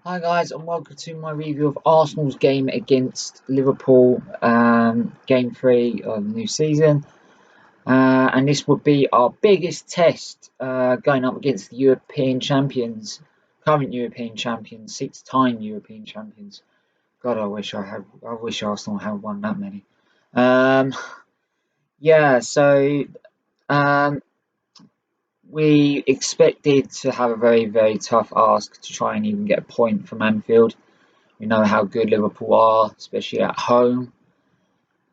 Hi guys, and welcome to my review of Arsenal's game against Liverpool, game 3 of the new season. And this would be our biggest test going up against the European champions, current European champions, 6-time European champions. God, I wish Arsenal had won that many. Um, yeah, so um, we expected to have a very, very tough ask to try and even get a point from Anfield. We know how good Liverpool are, especially at home.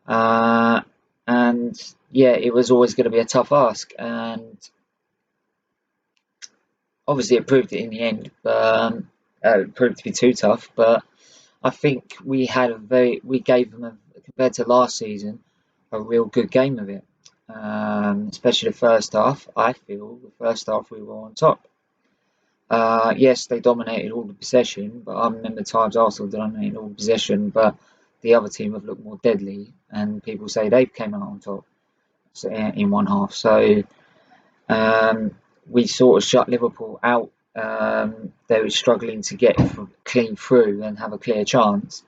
Uh, and yeah, it was always going to be a tough ask. And obviously, it proved it in the end. It proved to be too tough. But I think we gave them, compared to last season, a real good game of it. Especially the first half. I feel the first half we were on top. Yes, they dominated all the possession, but I remember times Arsenal dominated all the possession, but the other team have looked more deadly, and people say they came out on top in one half. So um, we sort of shut Liverpool out. They were struggling to get clean through and have a clear chance,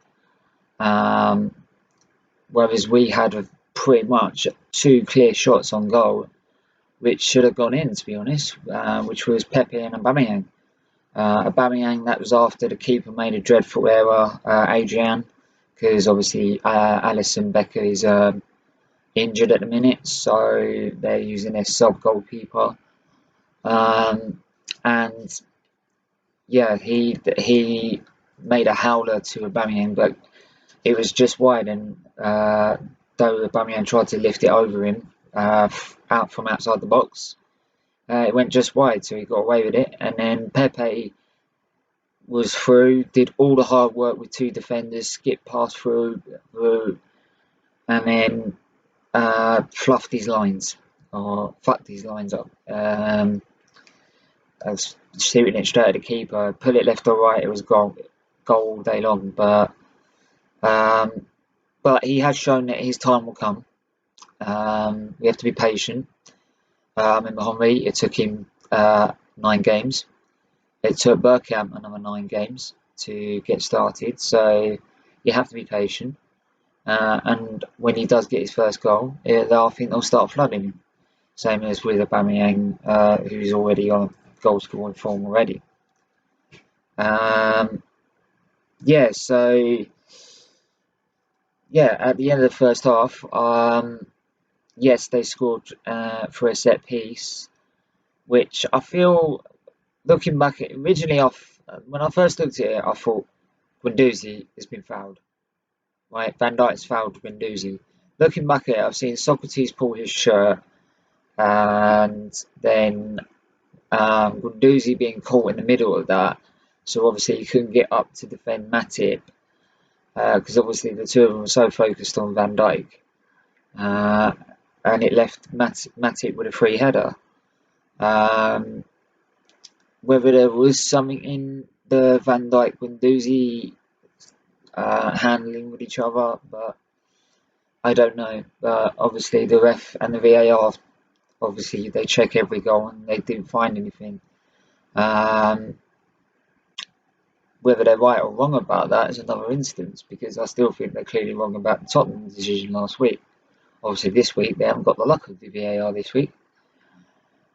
um, whereas we had pretty much two clear shots on goal, which should have gone in, to be honest, which was Pepe and Aubameyang. Aubameyang, that was after the keeper made a dreadful error, Adrian, because obviously Alisson Becker is injured at the minute, so they're using their sub goalkeeper. Um, and yeah, he made a howler to Aubameyang, but it was just wide, and though Aubameyang tried to lift it over him out from outside the box, it went just wide, so he got away with it. And then Pepe was through, did all the hard work with two defenders, skipped past through, and then fluffed his lines or fucked his lines up. I was shooting it straight at the keeper, put it left or right, it was goal all day long. Um, but he has shown that his time will come. We have to be patient. I remember Henry, it took him 9 games. It took Bergkamp another 9 games to get started, so you have to be patient. And when he does get his first goal, I think they'll start flooding him. Same as with Aubameyang, who's already on goal scoring form already. Um, yeah, so yeah, at the end of the first half, yes, they scored for a set piece, which I feel, looking back at originally, when I first looked at it, I thought Guendouzi has been fouled. Right, Van Dijk's fouled Guendouzi. Looking back at it, I've seen Socrates pull his shirt, and then Guendouzi being caught in the middle of that. So obviously he couldn't get up to defend Matip, because obviously the two of them were so focused on Van Dijk, uh, and it left Matip with a free header. Um, whether there was something in the Van Dijk Guendouzi handling with each other, but I don't know. But obviously the ref and the VAR, obviously they check every goal and they didn't find anything. Um, whether they're right or wrong about that is another instance, because I still think they're clearly wrong about the Tottenham decision last week. Obviously this week they haven't got the luck of the VAR this week.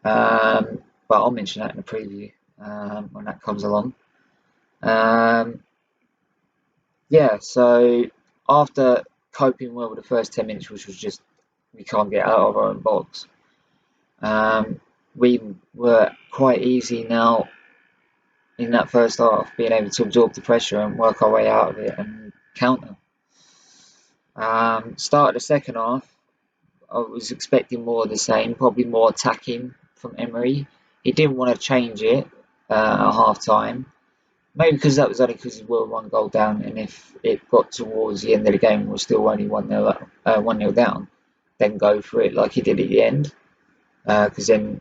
But I'll mention that in the preview when that comes along. Um, yeah, so after coping well with the first 10 minutes, which was just we can't get out of our own box, we were quite easy now in that first half, being able to absorb the pressure and work our way out of it and counter. Start of the second half, I was expecting more of the same, probably more attacking from Emery. He didn't want to change it at half time. Maybe because that was only because we were 1 goal down, and if it got towards the end of the game and we're still only 1-0 down, then go for it like he did at the end. Because then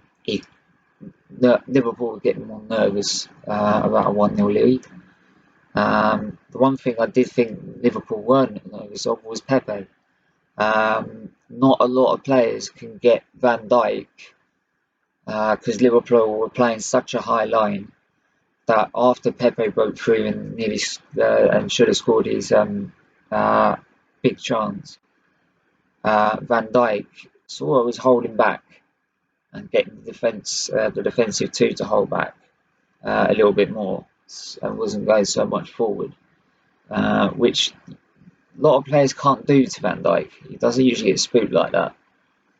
Liverpool were getting more nervous about a 1-0 lead. The one thing I did think Liverpool weren't nervous of was Pepe. Not a lot of players can get Van Dijk, because Liverpool were playing such a high line that after Pepe broke through and nearly and should have scored his uh, big chance, Van Dijk sort of was holding back and getting the defensive two to hold back a little bit more and wasn't going so much forward, which a lot of players can't do to Van Dijk. He doesn't usually get spooked like that.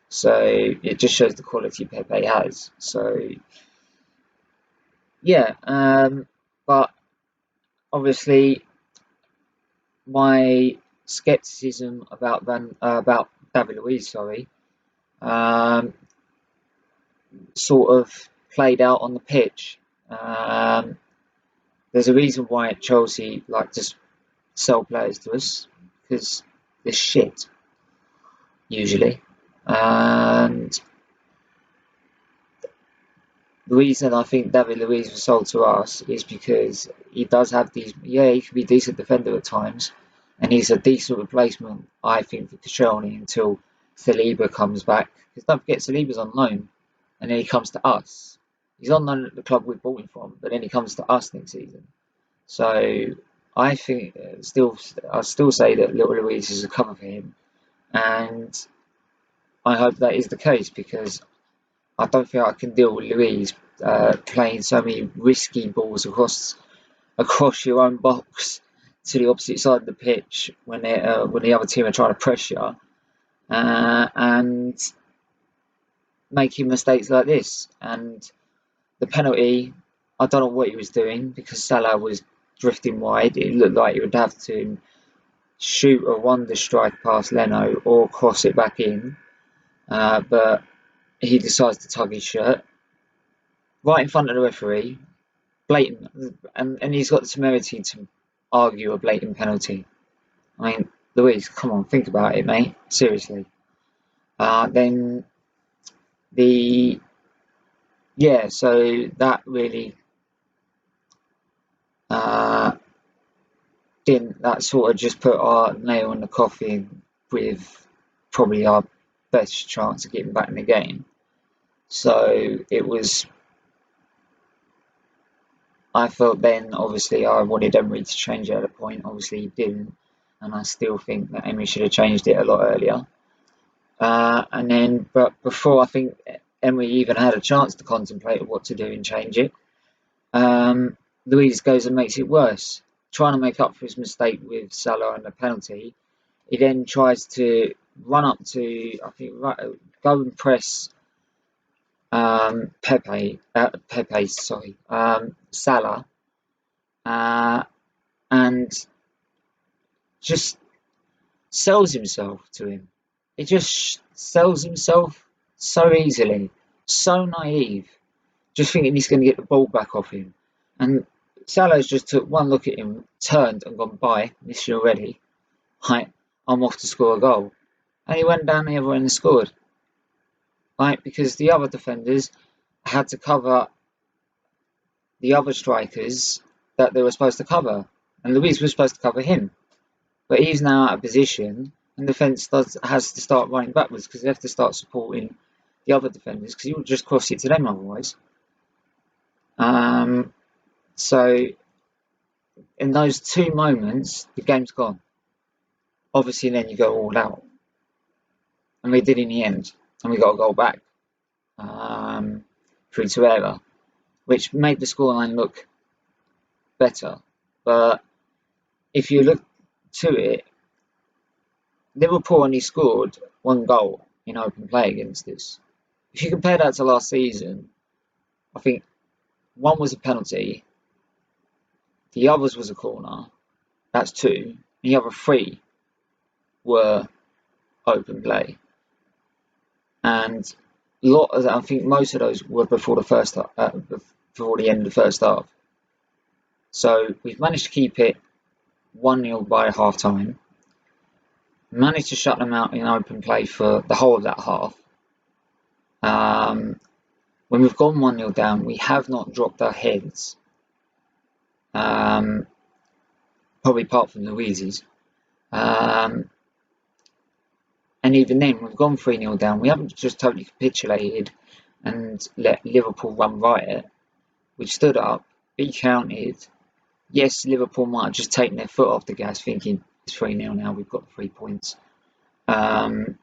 So it just shows the quality Pepe has. So yeah, but obviously my skepticism about David Luiz, um, sort of played out on the pitch. There's a reason why at Chelsea like to sell players to us because they're shit usually, and the reason I think David Luiz was sold to us is because he does have these. Yeah, he can be a decent defender at times, and he's a decent replacement, I think, for Koscielny until Saliba comes back. Because don't forget, Saliba's on loan, and then he comes to us. He's on loan at the club we bought him from, but then he comes to us next season. So I think I still say that Little Luiz is a cover for him, and I hope that is the case because I don't think I can deal with Luiz playing so many risky balls across your own box to the opposite side of the pitch when the other team are trying to press you and making mistakes like this. And the penalty, I don't know what he was doing because Salah was drifting wide. It looked like he would have to shoot a wonder strike past Leno or cross it back in, but he decides to tug his shirt right in front of the referee, blatant, and he's got the temerity to argue a blatant penalty. I mean, Luiz, come on, think about it, mate. Seriously. Then the so that really uh, didn't that sort of just put our nail in the coffin with probably our best chance of getting back in the game. So it was. I felt then, obviously, I wanted Emery to change it at a point. Obviously, he didn't, and I still think that Emery should have changed it a lot earlier. But before I think Emery even had a chance to contemplate what to do and change it, Luiz goes and makes it worse, trying to make up for his mistake with Salah and the penalty. He then tries to run up to, I think, go and press Salah, and just sells himself to him. He just sells himself so easily, so naive, just thinking he's going to get the ball back off him. And Salah's just took one look at him, turned and gone, bye, miss you already. Right, I'm off to score a goal. And he went down the other end and scored. Right, because the other defenders had to cover the other strikers that they were supposed to cover. And Luiz was supposed to cover him. But he's now out of position, and the defence has to start running backwards because they have to start supporting the other defenders because he will just cross it to them otherwise. So in those two moments, the game's gone. Obviously, then you go all out, and we did in the end, and we got a goal back through to error, which made the scoreline look better. But if you look to it, Liverpool only scored one goal in open play against us. If you compare that to last season, I think one was a penalty, the others was a corner, that's two, and the other three were open play. And I think most of those were before before the end of the first half. So we've managed to keep it 1-0 by half time. Managed to shut them out in open play for the whole of that half. When we've gone 1-0 down, we have not dropped our heads. Probably apart from Luiz's. And even then, we've gone 3-0 down. We haven't just totally capitulated and let Liverpool run riot. We've stood up, be counted. Yes, Liverpool might have just taken their foot off the gas, thinking it's 3-0 now, we've got 3 points. But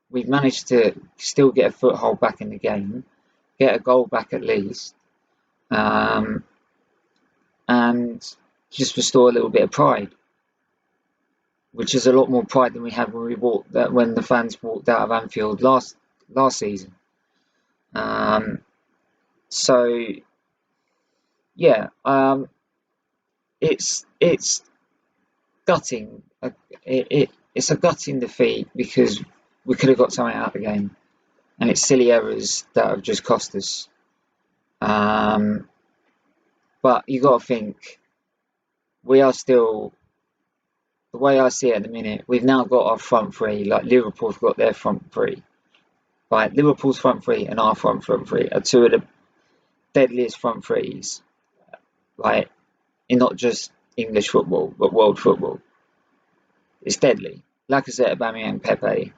we've managed to still get a foothold back in the game, get a goal back at least, and just restore a little bit of pride, which is a lot more pride than we had when the fans walked out of Anfield last season. So yeah, it's gutting. It's a gutting defeat because we could have got something out of the game, and it's silly errors that have just cost us. But you got to think we are still. The way I see it at the minute, we've now got our front three. Like Liverpool's got their front three. Right, Liverpool's front three and our front three are two of the deadliest front threes. Right, in not just English football but world football. It's deadly. Lacazette, Aubameyang, Pepe,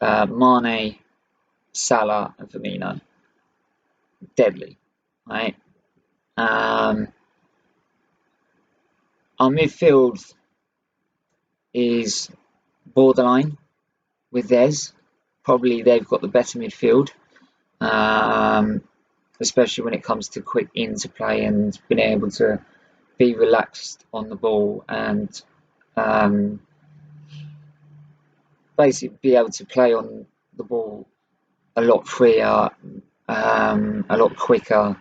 Mane, Salah, and Firmino. Deadly, right? Our midfield is borderline with theirs. Probably they've got the better midfield, especially when it comes to quick interplay and being able to be relaxed on the ball and basically be able to play on the ball a lot freer, a lot quicker,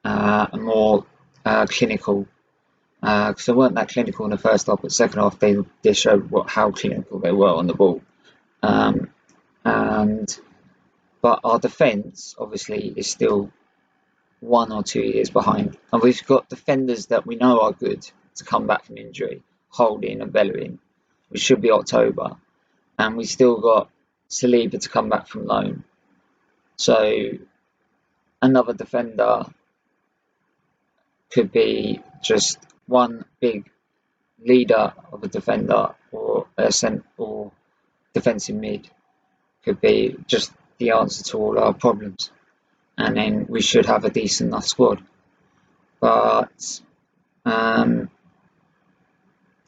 and more clinical. Because they weren't that clinical in the first half, but second half they showed how clinical they were on the ball. But our defence obviously is still 1 or 2 years behind, and we've got defenders that we know are good to come back from injury, Holding and Bellerin, which should be October, and we still got Saliba to come back from loan. So another defender could be just one big leader of a defender or defensive mid could be just the answer to all our problems, and then we should have a decent enough squad. But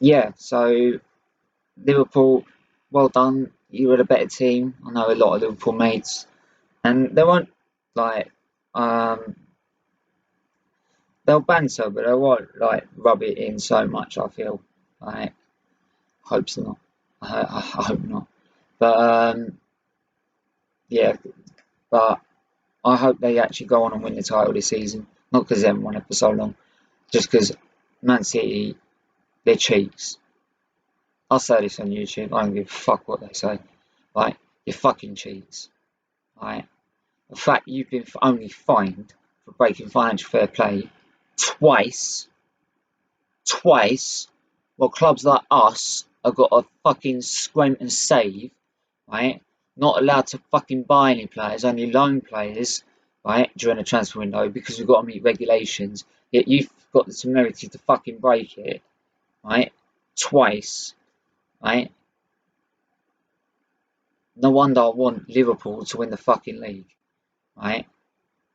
yeah, so Liverpool, well done. You were the better team. I know a lot of Liverpool mates, and they won't like they'll banter, but they won't like rub it in so much. I feel like hope not. I hope not. But yeah, but I hope they actually go on and win the title this season. Not because they haven't won it for so long, just because Man City, they're cheats. I'll say this on YouTube. I don't give a fuck what they say. Like, you're fucking cheats. Right? The fact you've been only fined for breaking financial fair play twice, while clubs like us have got to fucking scrimp and save, right? Not allowed to fucking buy any players, only loan players, right, during the transfer window because we've got to meet regulations. Yet you've got the temerity to fucking break it, right? Twice, right? No wonder I want Liverpool to win the fucking league, right?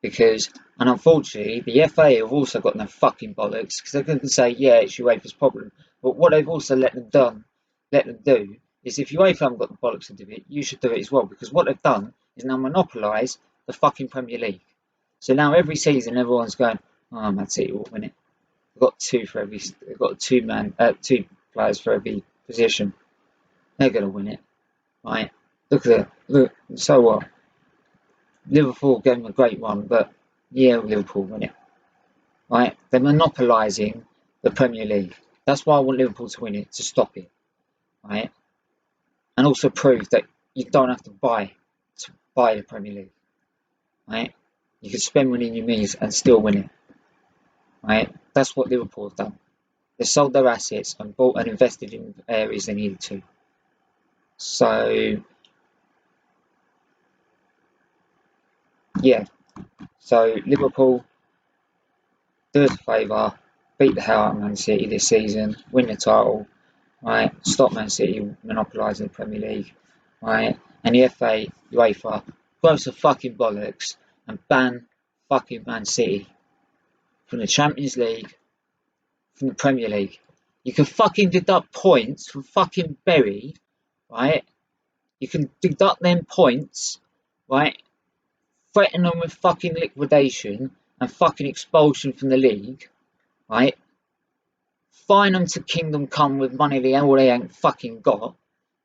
Because, and unfortunately, the FA have also got no fucking bollocks because they're going to say, yeah, it's UEFA's problem. But what they've also let them do is if UEFA haven't got the bollocks to do it, you should do it as well. Because what they've done is now monopolise the fucking Premier League. So now every season everyone's going, oh, Man City will win it. They've got two players for every position. They're going to win it, right? Look. So what? Liverpool gave them a great one, but yeah, Liverpool win it. Right? They're monopolising the Premier League. That's why I want Liverpool to win it, to stop it. Right? And also prove that you don't have to buy the Premier League. Right? You can spend money in your means and still win it. Right? That's what Liverpool have done. They sold their assets and bought and invested in areas they needed to. So yeah. So Liverpool, do us a favour, beat the hell out of Man City this season, win the title, right? Stop Man City monopolising the Premier League, right? And the FA, UEFA, grow some fucking bollocks and ban fucking Man City from the Champions League, from the Premier League. You can fucking deduct points from fucking Bury, right? You can deduct them points, right? Threaten them with fucking liquidation and fucking expulsion from the league, right? Fine them to Kingdom Come with money they ain't fucking got.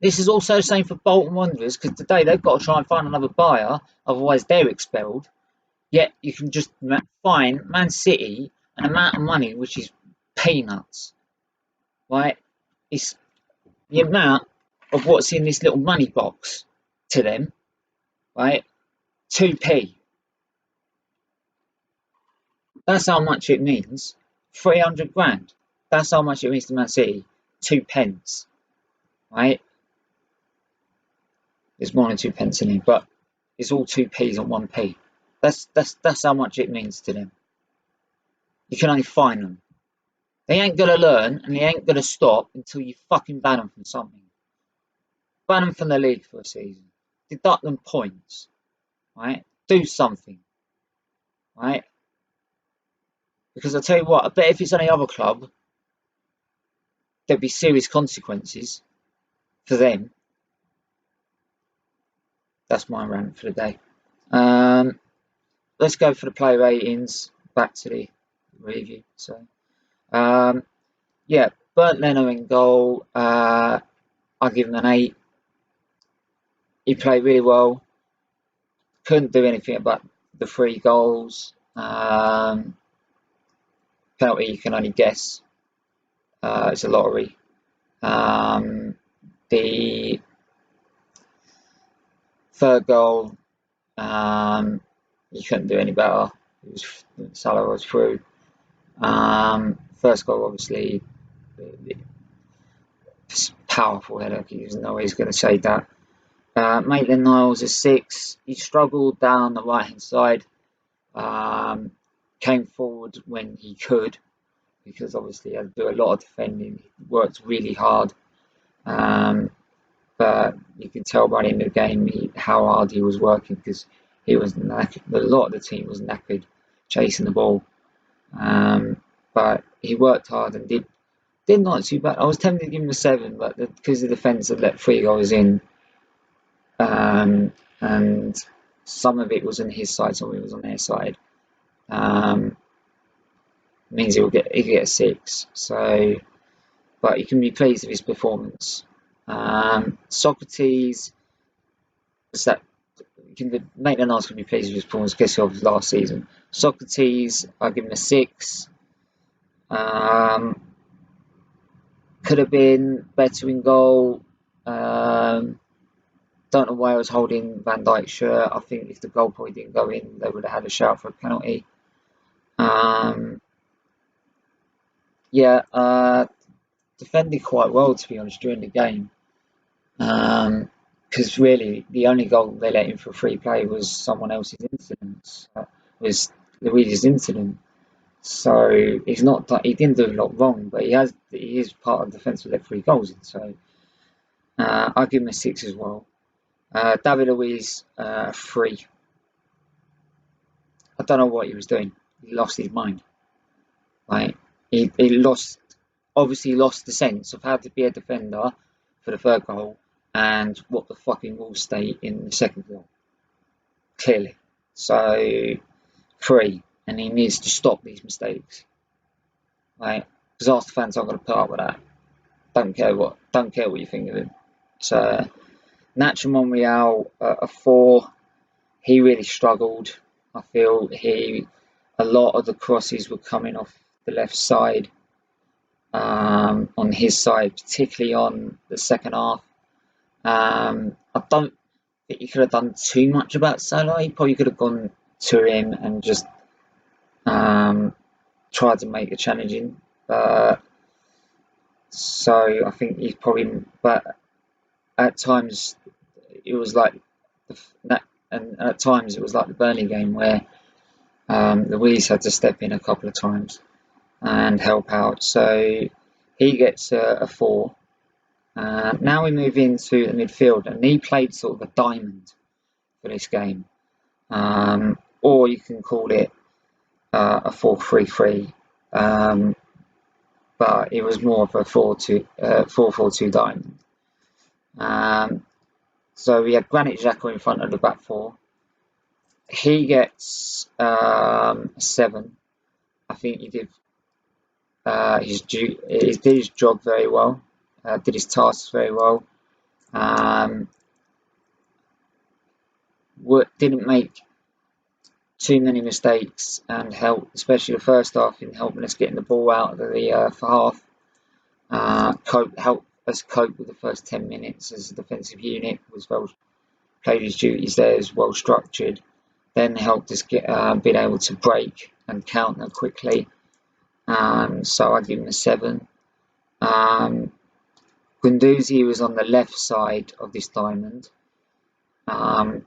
This is also the same for Bolton Wanderers, because today they've got to try and find another buyer, otherwise they're expelled. Yet you can just fine Man City an amount of money which is peanuts, right? It's the amount of what's in this little money box to them, right? 2p. That's how much it means. 300 grand. That's how much it means to Man City. 2 pence, right? There's more than 2 pence in it, but it's all 2p's and 1p. That's how much it means to them. You can only fine them. They ain't gonna learn and they ain't gonna stop until you fucking ban them from something. Ban them from the league for a season. Deduct them points, right? Do something, right? Because I tell you what, I bet if it's any other club, there'd be serious consequences for them. That's my rant for the day. Let's go for the player ratings. Back to the review. So, yeah, Bernd Leno in goal. I'll give him an 8. He played really well. Couldn't do anything about the 3 goals. Penalty you can only guess. It's a lottery. The 3rd goal, you couldn't do any better. Salah was through. 1st goal, obviously, powerful header. There's no way he's going to say that. Maitland-Niles is 6. He struggled down the right hand side. Came forward when he could, because obviously he had to do a lot of defending. He worked really hard. But you can tell by the end of the game how hard he was working, because he was knackered. A lot of the team was knackered chasing the ball. But he worked hard and did not too bad. I was tempted to give him a 7, but because the defence had let 3 goals in, and some of it was on his side, some of it was on their side, means he'll get a 6. So, but you can be pleased with his performance. Socrates, Maitland-Niles can be pleased with his performance because of last season. Socrates, I'll give him a 6. Could have been better in goal. Don't know why I was holding Van Dijk's shirt. I think if the goal probably didn't go in, they would have had a shout for a penalty. Defended quite well, to be honest, during the game. Because really, the only goal they let in for free play was someone else's incident. Was Luigi's incident. So he's not. He didn't do a lot wrong, but he is part of the defence with let 3 goals in. So I'll give him a 6 as well. David Luiz, 3. I don't know what he was doing. He lost his mind. Right? He obviously lost the sense of how to be a defender for the 3rd goal and what the fucking rules state in the 2nd goal. Clearly. So 3, and he needs to stop these mistakes. Right? Because Arsenal fans aren't going to put up with that. Don't care what you think of him. So Nacho Monreal, a 4. He really struggled. I feel a lot of the crosses were coming off the left side, on his side, particularly on the 2nd half. I don't think he could have done too much about Salah. He probably could have gone to him and just tried to make a challenging. So I think he's probably, but at times it was like at times it was like the Burnley game where Luiz had to step in a couple of times and help out. So he gets a 4. Now we move into the midfield, and he played sort of a diamond for this game. or you can call it a 4-3-3, but it was more of a 4-4-2 diamond. So we had Granit Xhaka in front of the back four. He gets a 7. I think he did did his job very well, did his tasks very well. Didn't make too many mistakes and helped, especially the first half, in helping us getting the ball out of the half. Helped us cope with the first 10 minutes as a defensive unit. Was well played his duties there, as well structured. Then helped us get being able to break and counter quickly. So I give him a 7. Guendouzi was on the left side of this diamond. A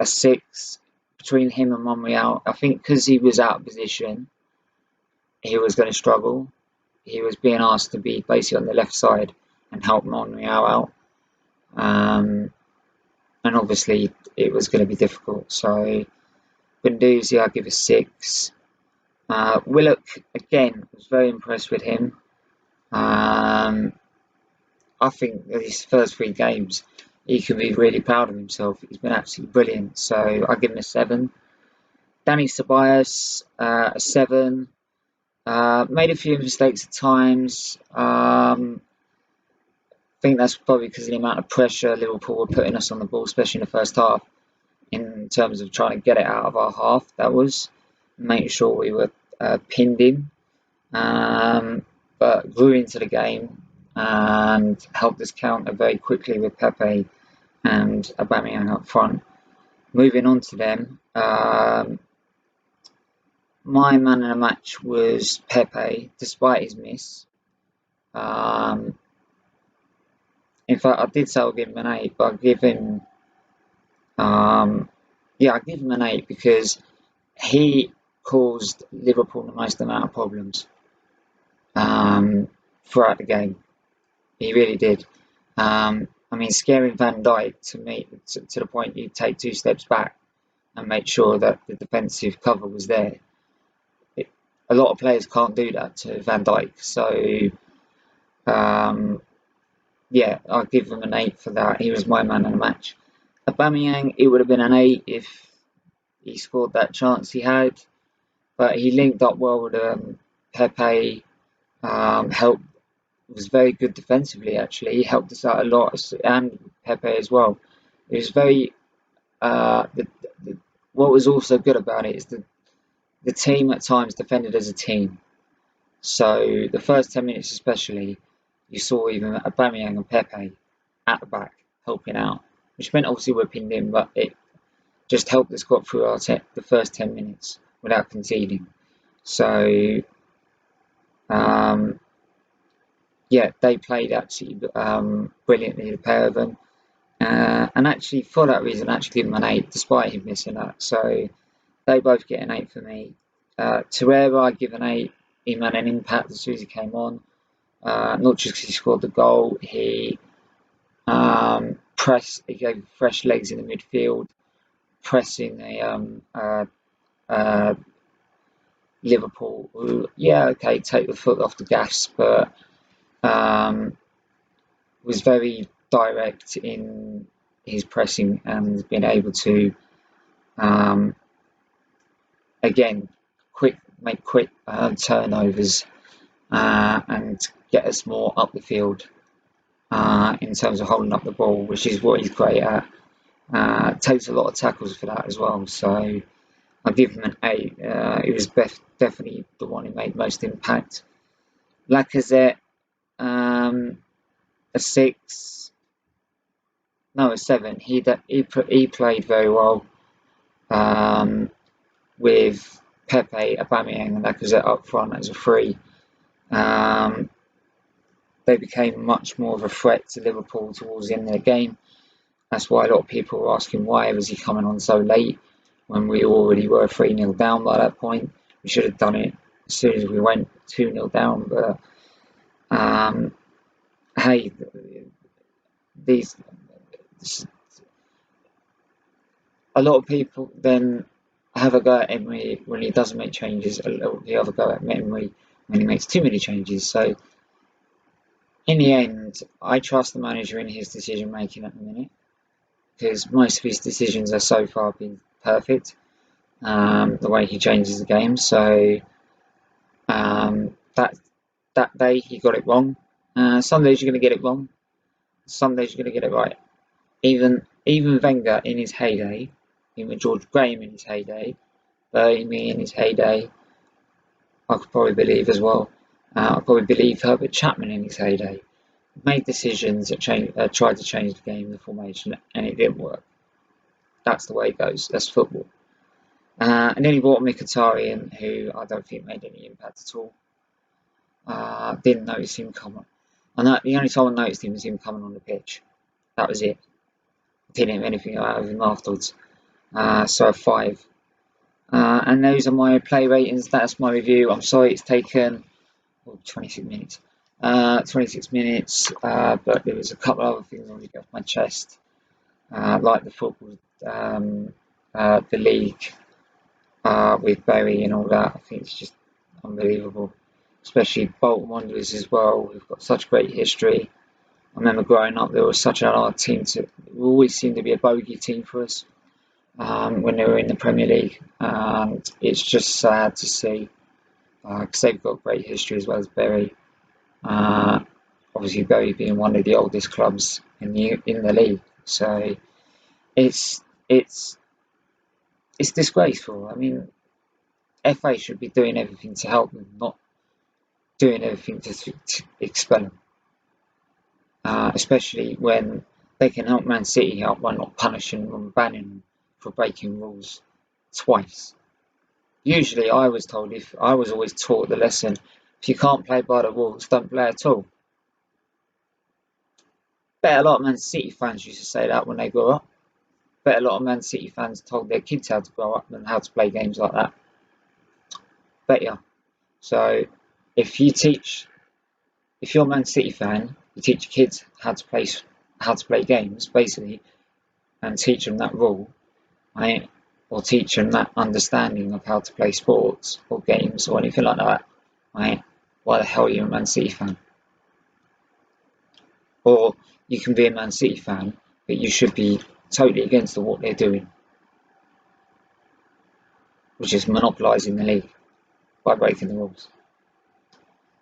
6 between him and Monreal. I think because he was out of position, he was going to struggle. He was being asked to be basically on the left side and help Monreal out. And obviously it was going to be difficult. So Guendouzi, I give a 6. Willock, again, was very impressed with him. I think that his first 3 games, he can be really proud of himself. He's been absolutely brilliant. So I give him a 7. Danny Ceballos, a 7. Made a few mistakes at times. I think that's probably because of the amount of pressure Liverpool were putting us on the ball, especially in the first half, in terms of trying to get it out of our half. That was making sure we were pinned in. But grew into the game and helped us counter very quickly with Pepe and Aubameyang up front. Moving on to them, my man in the match was Pepe, despite his miss. In fact, I did say I'll give him an 8, but I'll give him, I give him an 8 because he caused Liverpool the most amount of problems throughout the game. He really did. Scaring Van Dijk to the point you take 2 steps back and make sure that the defensive cover was there. A lot of players can't do that to Van Dijk. So, I'll give him an 8 for that. He was my man in the match. Aubameyang, it would have been an 8 if he scored that chance he had. But he linked up well with Pepe, helped. Was very good defensively, actually. He helped us out a lot, and Pepe as well. It was very. What was also good about it is the team at times defended as a team. So the first 10 minutes, especially, you saw even Aubameyang and Pepe at the back helping out, which meant obviously we're pinned in, but it just helped us got through the first 10 minutes without conceding. So. They played absolutely brilliantly, the pair of them. And actually, for that reason, I actually give them an 8, despite him missing that. So they both get an 8 for me. Torreira, I give an 8. He made an impact as soon as he came on. Not just because he scored the goal, he he gave fresh legs in the midfield, pressing Liverpool, who, take the foot off the gas, but was very direct in his pressing and being able to make quick turnovers and get us more up the field in terms of holding up the ball, which is what he's great at. Takes a lot of tackles for that as well, so I'll give him an 8. It was definitely the one who made most impact. Lacazette, a 6. No, a 7. He played very well with Pepe, Aubameyang, and Lacazette up front as a 3. They became much more of a threat to Liverpool towards the end of the game. That's why a lot of people were asking why was he coming on so late when we already were 3-0 down by that point. We should have done it as soon as we went 2-0 down, but a lot of people then have a go at Emery when he doesn't make changes, the other go at Emery when he makes too many changes. So in the end, I trust the manager in his decision making at the minute, because most of his decisions are so far been perfect. The way he changes the game. So that day he got it wrong. Some days you're going to get it wrong. Some days you're going to get it right. Even Wenger in his heyday, even George Graham in his heyday, me in his heyday, I could probably believe as well. I probably believe Herbert Chapman in his heyday made decisions that tried to change the game, the formation, and it didn't work. That's the way it goes. That's football. And then he brought Mkhitaryan, who I don't think made any impact at all. Didn't notice him coming. The only time I noticed him was him coming on the pitch. That was it. Didn't have anything out of him afterwards. So a 5. And those are my play ratings. That's my review. I'm sorry it's taken 26 minutes. 26 minutes, but there was a couple of other things I want to get off my chest, like the football, the league with Barry and all that. I think it's just unbelievable. Especially Bolton Wanderers as well. We've got such great history. I remember growing up, there was such a hard team we always seemed to be a bogey team for us when they were in the Premier League. And it's just sad to see, because they've got great history as well as Bury. Obviously, Bury being one of the oldest clubs in the league, so it's disgraceful. I mean, FA should be doing everything to help them, not doing everything to expel them. Especially when they can help Man City out by not punishing them and banning them for breaking rules twice. Usually, I was always taught the lesson: if you can't play by the rules, don't play at all. Bet a lot of Man City fans used to say that when they grew up. Bet a lot of Man City fans told their kids how to grow up and how to play games like that. Bet ya. So if you're a Man City fan, you teach your kids how to play games, basically, and teach them that rule, right? Or teach them that understanding of how to play sports or games or anything like that, right? Why the hell are you a Man City fan? Or you can be a Man City fan, but you should be totally against what they're doing, which is monopolising the league by breaking the rules.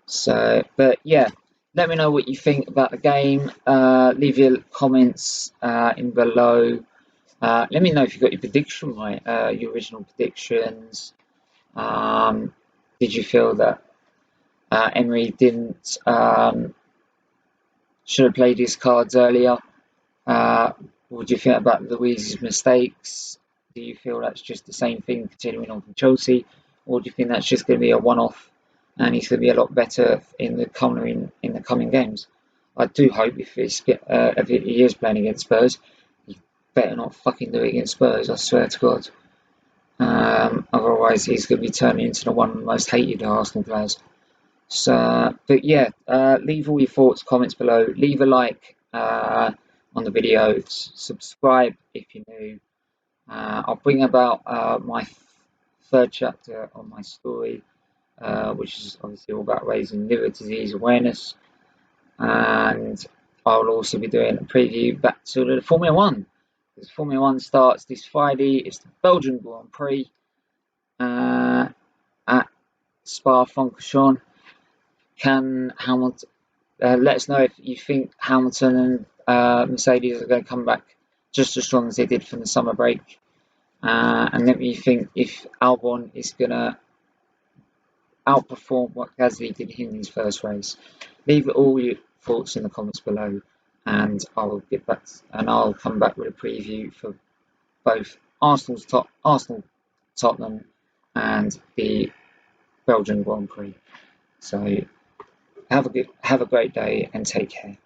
So, but yeah, let me know what you think about the game. Leave your comments in below. Let me know if you got your prediction right, your original predictions. Did you feel that Emery didn't should have played his cards earlier? What do you think about Luiz's mistakes? Do you feel that's just the same thing continuing on from Chelsea, or do you think that's just going to be a one-off and he's going to be a lot better in the coming games? I do hope if he is playing against Spurs, he better not fucking do it against Spurs. I swear to God. Otherwise, he's going to be turning into one of the most hated Arsenal players. So, but yeah, leave all your thoughts, comments below. Leave a like on the video. Subscribe if you're new. I'll bring about my third chapter on my story, which is obviously all about raising liver disease awareness. And I'll also be doing a preview back to the Formula 1. Because Formula 1 starts this Friday. It's the Belgian Grand Prix at Spa-Francorchamps. Can Hamilton let us know if you think Hamilton and Mercedes are going to come back just as strong as they did from the summer break, and let me think if Albon is going to outperform what Gasly did in his first race. Leave all your thoughts in the comments below, and I will get back and I'll come back with a preview for both Arsenal Tottenham and the Belgian Grand Prix. So have a great day and take care.